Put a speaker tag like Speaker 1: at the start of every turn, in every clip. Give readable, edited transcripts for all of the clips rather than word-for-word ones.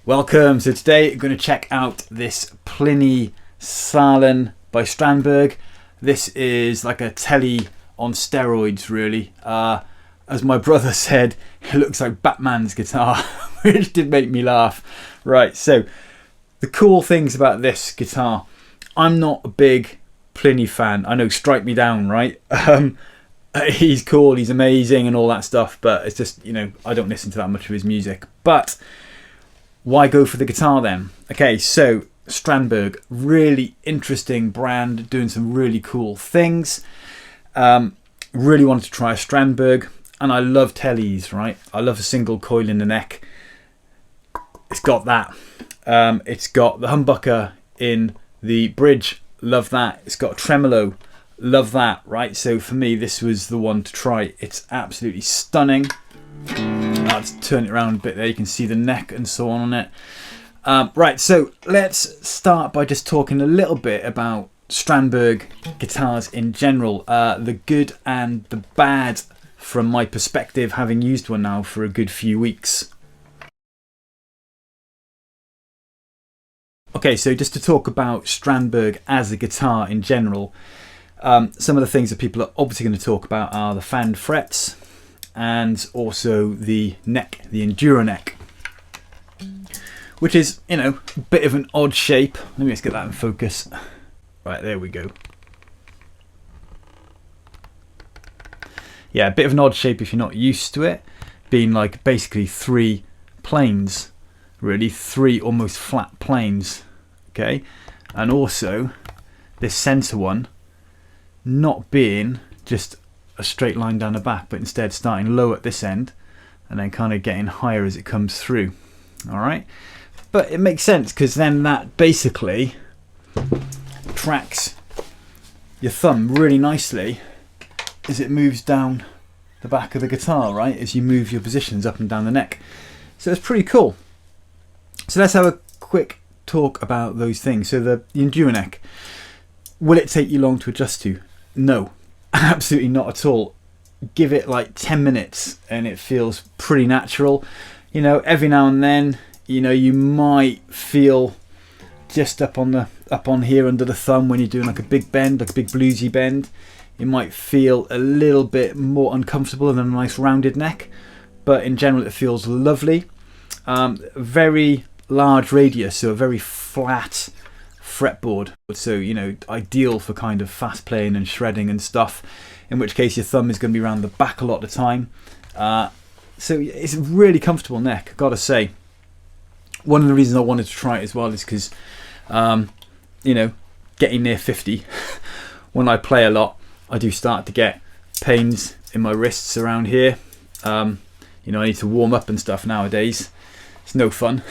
Speaker 1: Welcome. So today I'm going to check out this Plini Salen by Strandberg. This is like a telly on steroids, really. As my brother said, it looks like Batman's guitar, which did make me laugh. Right, so the cool things about this guitar. I'm not a big Plini fan. I know, strike me down, right? He's cool, he's amazing and all that stuff, but it's just, you know, I don't listen to that much of his music. But why go for the guitar then? Okay, so Strandberg, really interesting brand, doing some really cool things. Really wanted to try a Strandberg, and I love tellies, right? I love a single coil in the neck. It's got that. It's got the humbucker in the bridge, love that. It's got a tremolo, love that, right? So for me, this was the one to try. It's absolutely stunning. Let's turn it around a bit there. You can see the neck and so on it. Right, so let's start by just talking a little bit about Strandberg guitars in general. The good and the bad from my perspective, having used one now for a good few weeks. Okay, so just to talk about Strandberg as a guitar in general, some of the things that people are obviously going to talk about are the fanned frets and also the neck, the Enduroneck, which is, you know, a bit of an odd shape. Let me just get that in focus. Right, there we go. Yeah, a bit of an odd shape if you're not used to it, being like basically three planes, really, three almost flat planes, okay? And also this centre one not being just a straight line down the back, but instead starting low at this end and then kind of getting higher as it comes through. All right, but it makes sense because then that basically tracks your thumb really nicely as it moves down the back of the guitar, right, as you move your positions up and down the neck. So it's pretty cool. So let's have a quick talk about those things. So the Enduroneck, will it take you long to adjust to? No, absolutely not at all. Give it like 10 minutes and it feels pretty natural. You know, every now and then, you know, you might feel just up on here under the thumb when you're doing like a big bend, like a big bluesy bend. You might feel a little bit more uncomfortable than a nice rounded neck, but in general it feels lovely. Very large radius, so a very flat fretboard, so, you know, ideal for kind of fast playing and shredding and stuff, in which case your thumb is going to be around the back a lot of the time. So it's a really comfortable neck, gotta say. One of the reasons I wanted to try it as well is because, you know, getting near 50, when I play a lot, I do start to get pains in my wrists around here. You know, I need to warm up and stuff nowadays. It's no fun,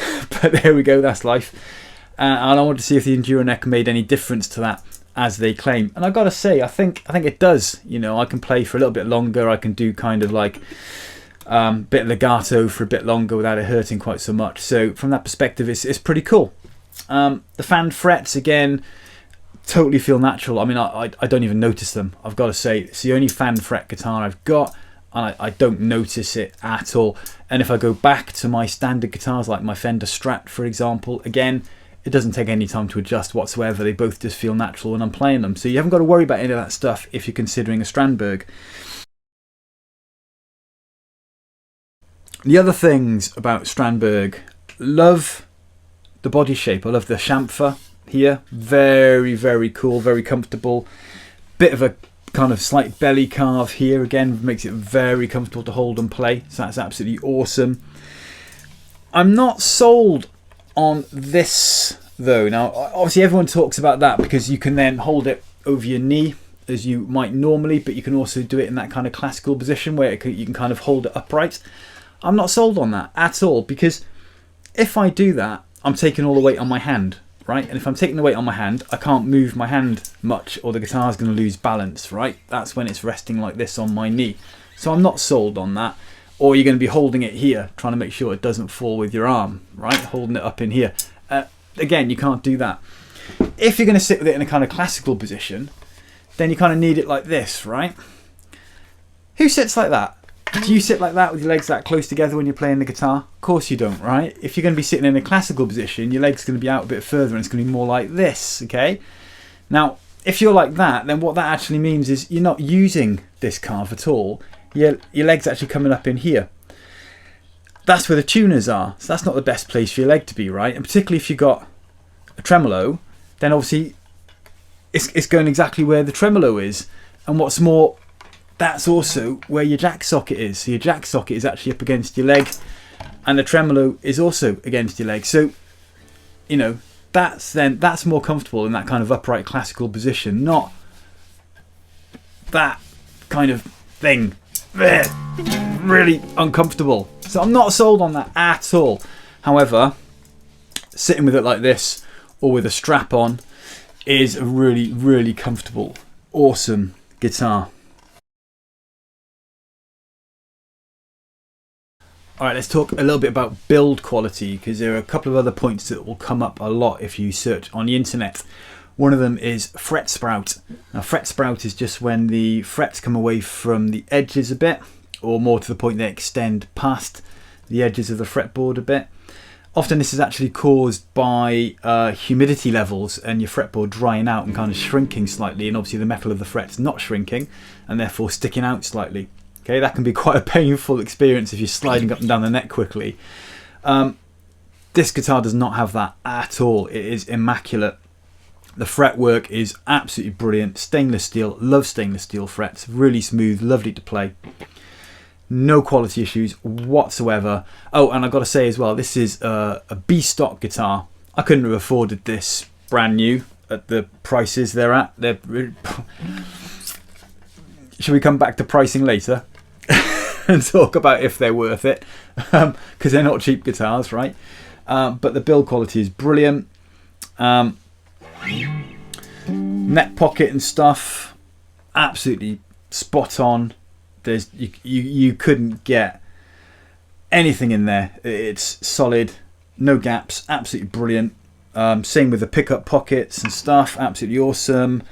Speaker 1: but there we go, that's life. And I wanted to see if the Enduroneck made any difference to that, as they claim. And I gotta say, I think it does. You know, I can play for a little bit longer. I can do kind of like bit legato for a bit longer without it hurting quite so much. So from that perspective, it's pretty cool. The fanned frets, again, totally feel natural. I mean, I don't even notice them. I've got to say, it's the only fanned fret guitar I've got, and I don't notice it at all. And if I go back to my standard guitars, like my Fender Strat, for example, again, it doesn't take any time to adjust whatsoever. They both just feel natural when I'm playing them. So you haven't got to worry about any of that stuff if you're considering a Strandberg. The other things about Strandberg, love the body shape. I love the chamfer here. Very, very cool, very comfortable. Bit of a kind of slight belly carve here, again, makes it very comfortable to hold and play. So that's absolutely awesome. I'm not sold on this though. Now, obviously everyone talks about that because you can then hold it over your knee as you might normally, but you can also do it in that kind of classical position where you can kind of hold it upright. I'm not sold on that at all, because if I do that, I'm taking all the weight on my hand, right? And if I'm taking the weight on my hand, I can't move my hand much or the guitar's going to lose balance, right? That's when it's resting like this on my knee. So I'm not sold on that. Or you're going to be holding it here, trying to make sure it doesn't fall with your arm, right? Holding it up in here. Again, you can't do that. If you're going to sit with it in a kind of classical position, then you kind of need it like this, right? Who sits like that? Do you sit like that with your legs that close together when you're playing the guitar? Of course you don't, right? If you're going to be sitting in a classical position, your leg's going to be out a bit further and it's going to be more like this, okay? Now, if you're like that, then what that actually means is you're not using this calf at all. Your leg's actually coming up in here. That's where the tuners are. So that's not the best place for your leg to be, right? And particularly if you've got a tremolo, then obviously it's going exactly where the tremolo is. And what's more, that's also where your jack socket is. So your jack socket is actually up against your leg and the tremolo is also against your leg. So, you know, that's more comfortable in that kind of upright classical position, not that kind of thing. Really uncomfortable. So I'm not sold on that at all. However, sitting with it like this or with a strap on is a really, really comfortable, awesome guitar. Alright, let's talk a little bit about build quality, because there are a couple of other points that will come up a lot if you search on the internet. One of them is fret sprout. Now, fret sprout is just when the frets come away from the edges a bit, or more to the point they extend past the edges of the fretboard a bit. Often this is actually caused by humidity levels and your fretboard drying out and kind of shrinking slightly, and obviously the metal of the frets not shrinking and therefore sticking out slightly. Okay, that can be quite a painful experience if you're sliding up and down the neck quickly. This guitar does not have that at all. It is immaculate. The fretwork is absolutely brilliant. Stainless steel, love stainless steel frets. Really smooth, lovely to play. No quality issues whatsoever. Oh, and I've got to say as well, this is a B-stock guitar. I couldn't have afforded this brand new at the prices they're at. Should we come back to pricing later and talk about if they're worth it? Because they're not cheap guitars, right? But the build quality is brilliant. Neck pocket and stuff, absolutely spot on. There's you couldn't get anything in there. It's solid, no gaps, absolutely brilliant. Same with the pickup pockets and stuff, absolutely awesome.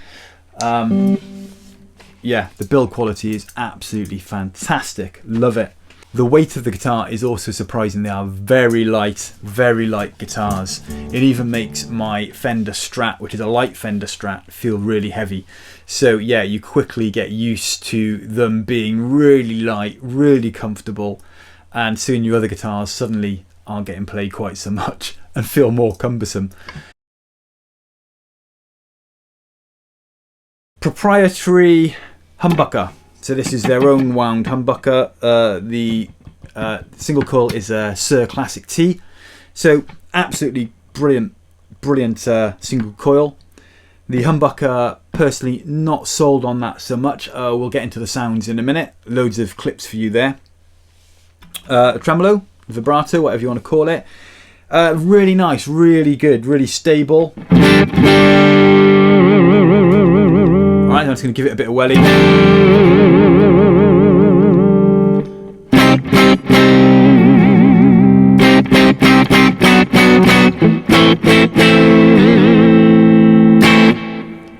Speaker 1: Yeah, the build quality is absolutely fantastic. Love it. The weight of the guitar is also surprising. They are very light guitars. It even makes my Fender Strat, which is a light Fender Strat, feel really heavy. So yeah, you quickly get used to them being really light, really comfortable, and soon your other guitars suddenly aren't getting played quite so much and feel more cumbersome. Proprietary humbucker. So this is their own wound humbucker. The single coil is a Suhr Classic T. So absolutely brilliant single coil. The humbucker, personally not sold on that so much. We'll get into the sounds in a minute. Loads of clips for you there. A tremolo, vibrato, whatever you want to call it. Really nice, really good, really stable. Alright, I'm just going to give it a bit of welly.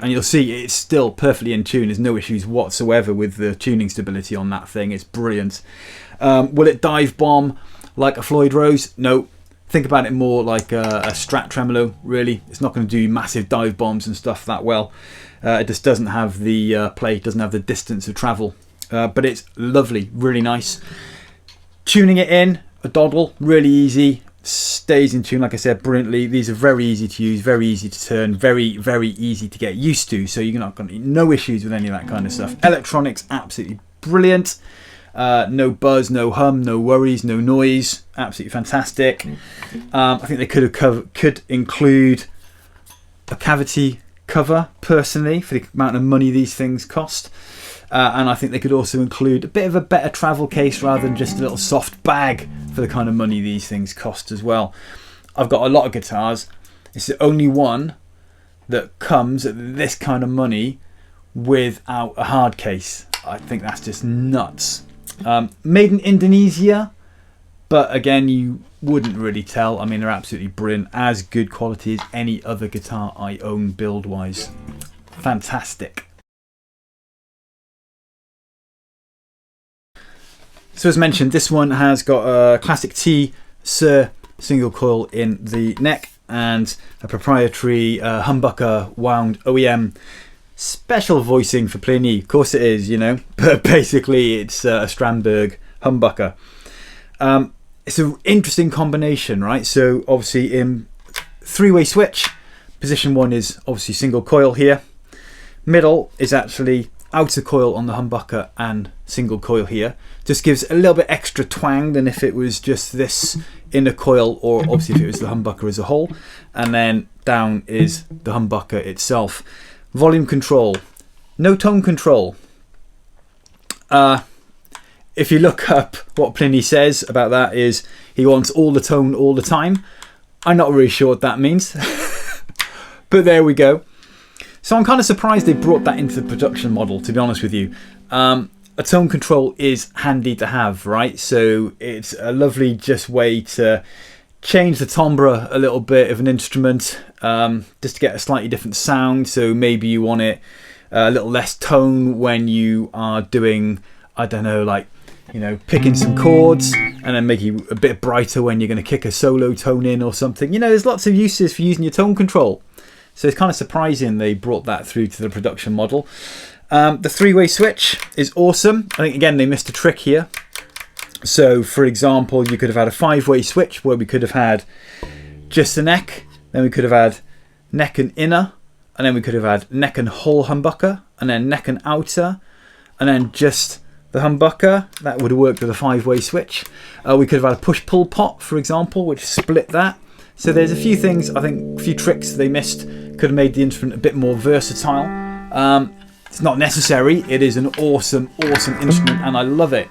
Speaker 1: And you'll see it's still perfectly in tune. There's no issues whatsoever with the tuning stability on that thing. It's brilliant. Will it dive bomb like a Floyd Rose? No. Think about it more like a Strat tremolo, really. It's not going to do massive dive bombs and stuff that well. It just doesn't have the play, doesn't have the distance of travel. But it's lovely, really nice. Tuning it in, a doddle, really easy. Stays in tune, like I said, brilliantly. These are very easy to use, very easy to turn, very easy to get used to. So you're not going to no issues with any of that kind of stuff. Electronics, absolutely brilliant. No buzz, no hum, no worries, no noise. Absolutely fantastic. I think they could include a cavity cover, personally, for the amount of money these things cost. And I think they could also include a bit of a better travel case rather than just a little soft bag for the kind of money these things cost as well. I've got a lot of guitars. It's the only one that comes at this kind of money without a hard case. I think that's just nuts. Made in Indonesia, but again, you wouldn't really tell. I mean, they're absolutely brilliant. As good quality as any other guitar I own build-wise. Fantastic. So as mentioned, this one has got a classic T Suhr single coil in the neck and a proprietary humbucker wound OEM special voicing for Plini. Of course it is, you know, but basically it's a Strandberg humbucker. It's an interesting combination, right? So obviously in three-way switch, position 1 is obviously single coil here. Middle is actually outer coil on the humbucker and single coil here. Just gives a little bit extra twang than if it was just this inner coil, or obviously if it was the humbucker as a whole. And then down is the humbucker itself. Volume control, no tone control. If you look up what Plini says about that, is he wants all the tone all the time. I'm not really sure what that means, but there we go. So I'm kind of surprised they brought that into the production model, to be honest with you. A tone control is handy to have, right? So it's a lovely just way to change the timbre a little bit of an instrument, just to get a slightly different sound. So maybe you want it a little less tone when you are doing, I don't know, like, you know, picking some chords, and then make you a bit brighter when you're going to kick a solo tone in or something. You know, there's lots of uses for using your tone control. So it's kind of surprising they brought that through to the production model. The three-way switch is awesome. I think, again, they missed a trick here. So, for example, you could have had a 5-way switch where we could have had just the neck, then we could have had neck and inner, and then we could have had neck and whole humbucker, and then neck and outer, and then just the humbucker. That would have worked with a 5-way switch. We could have had a push-pull pot, for example, which split that. So there's a few things, I think, a few tricks they missed. Could have made the instrument a bit more versatile. It's not necessary. It is an awesome, awesome instrument, and I love it.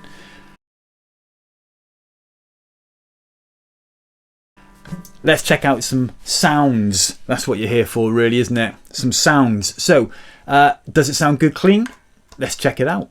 Speaker 1: Let's check out some sounds. That's what you're here for, really, isn't it? Some sounds. So, does it sound good clean? Let's check it out.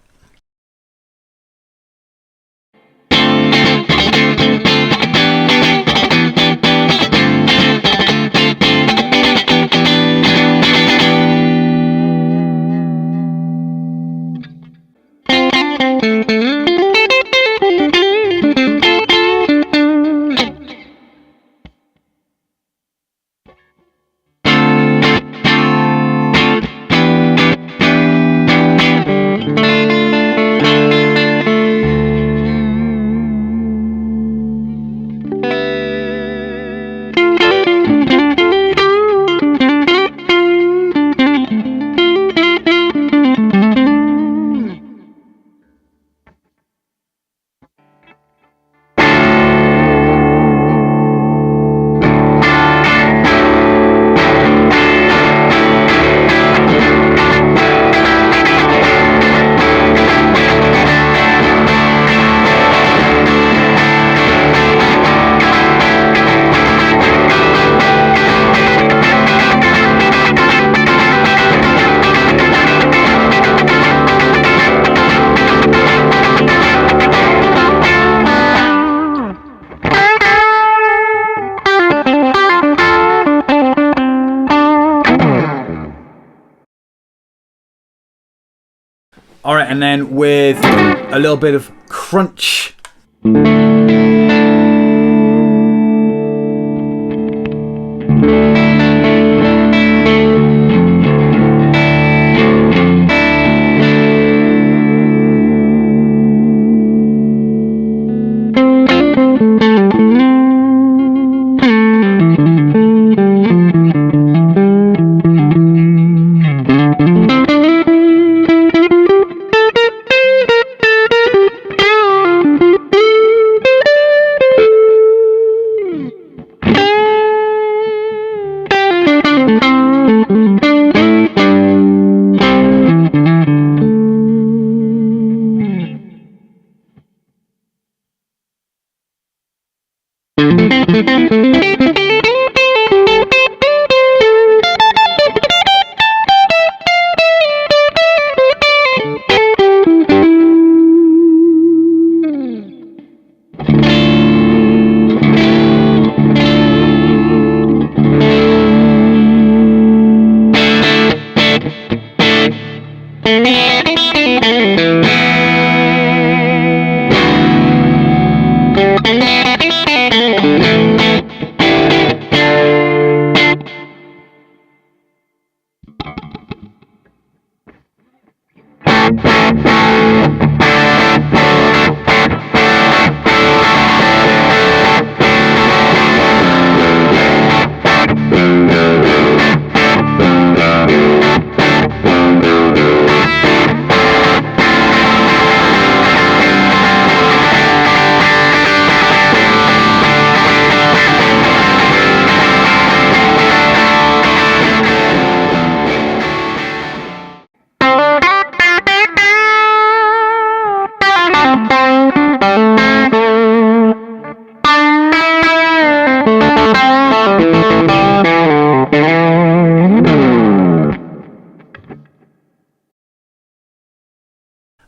Speaker 1: All right, and then with a little bit of crunch.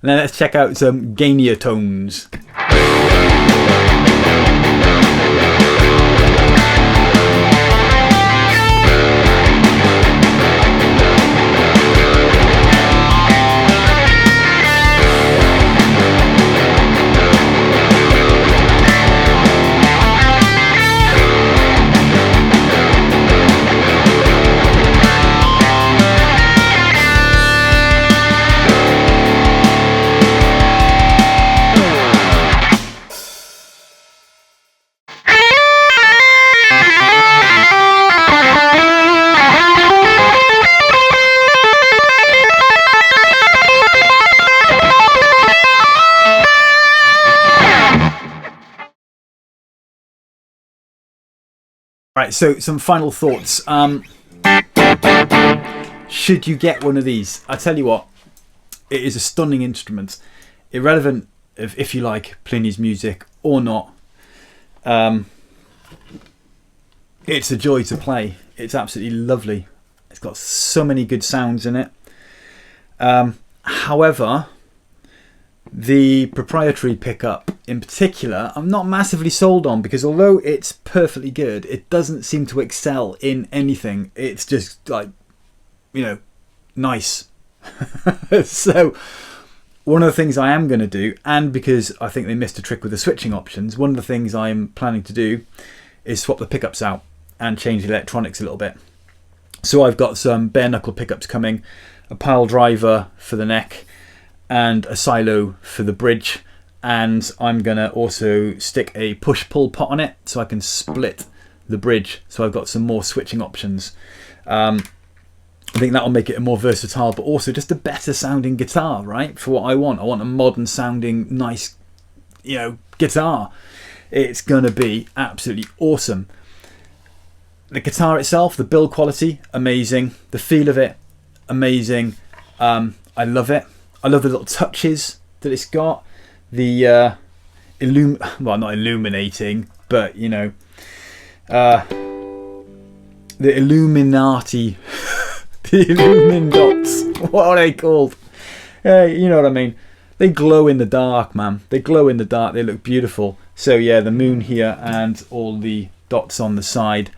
Speaker 1: And then let's check out some gainier tones. Right, so some final thoughts. Should you get one of these? I tell you what, it is a stunning instrument. Irrelevant if you like Plini's music or not. It's a joy to play. It's absolutely lovely. It's got so many good sounds in it. However, the proprietary pickup in particular, I'm not massively sold on, because although it's perfectly good, it doesn't seem to excel in anything. It's just like, you know, nice. So one of the things I am going to do, and because I think they missed a trick with the switching options, one of the things I'm planning to do is swap the pickups out and change the electronics a little bit. So I've got some bare knuckle pickups coming, a pile driver for the neck, and a silo for the bridge, and I'm gonna also stick a push-pull pot on it so I can split the bridge, so I've got some more switching options. I think that'll make it a more versatile, but also just a better sounding guitar, right? For what I want a modern sounding, nice, you know, guitar. It's gonna be absolutely awesome. The guitar itself, the build quality, amazing. The feel of it, amazing. I love it. I love the little touches that it's got. The well, not illuminating, but you know, the Illuminati, the Illumin dots. What are they called? You know what I mean. They glow in the dark, man. They glow in the dark. They look beautiful. So yeah, the moon here and all the dots on the side,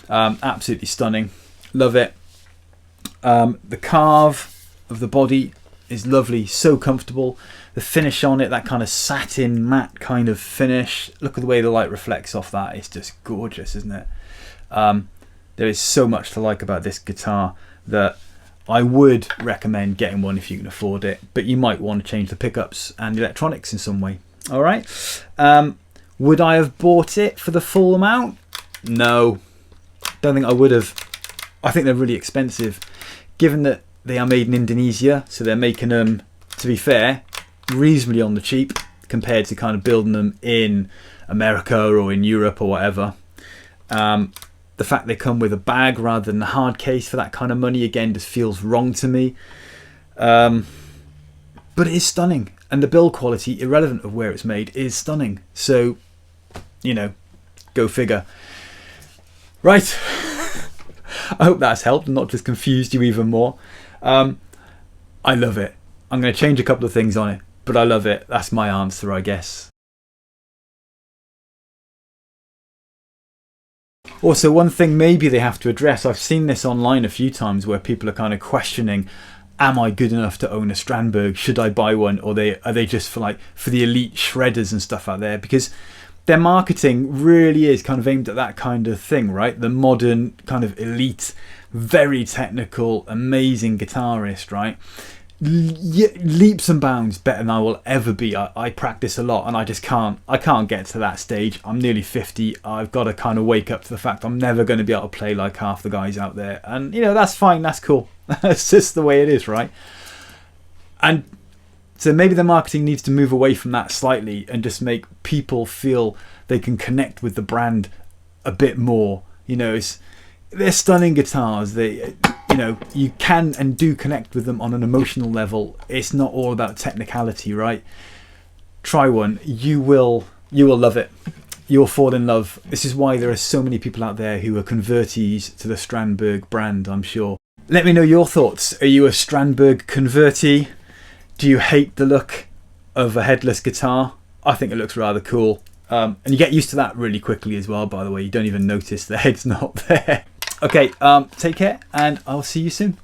Speaker 1: absolutely stunning. Love it. The carve of the body is lovely, so comfortable. The finish on it, that kind of satin matte kind of finish. Look at the way the light reflects off that. It's just gorgeous, isn't it? There is so much to like about this guitar that I would recommend getting one if you can afford it, but you might want to change the pickups and the electronics in some way. All right. Would I have bought it for the full amount? No, don't think I would have. I think they're really expensive, given that they are made in Indonesia, so they're making them, to be fair, reasonably on the cheap compared to kind of building them in America or in Europe or whatever. The fact they come with a bag rather than a hard case for that kind of money, again, just feels wrong to me. But it is stunning, and the build quality, irrelevant of where it's made, is stunning. So, you know, go figure. Right. I hope that's helped and not just confused you even more. I love it. I'm going to change a couple of things on it, but I love it. That's my answer, I guess. Also, one thing maybe they have to address, I've seen this online a few times where people are kind of questioning, am I good enough to own a Strandberg? Should I buy one? Or are they just for the elite shredders and stuff out there? Because their marketing really is kind of aimed at that kind of thing, right? The modern kind of elite, very technical, amazing guitarist, right? Leaps and bounds better than I will ever be. I practice a lot and I can't get to that stage. I'm nearly 50. I've got to kind of wake up to the fact I'm never going to be able to play like half the guys out there. And, you know, that's fine. That's cool. That's just the way it is, right? And so maybe the marketing needs to move away from that slightly and just make people feel they can connect with the brand a bit more. You know, they're stunning guitars. You know, you can and do connect with them on an emotional level. It's not all about technicality, right? Try one. You will love it. You'll fall in love. This is why there are so many people out there who are convertees to the Strandberg brand, I'm sure. Let me know your thoughts. Are you a Strandberg convertee? Do you hate the look of a headless guitar? I think it looks rather cool. And you get used to that really quickly as well, by the way. You don't even notice the head's not there. Okay, take care, and I'll see you soon.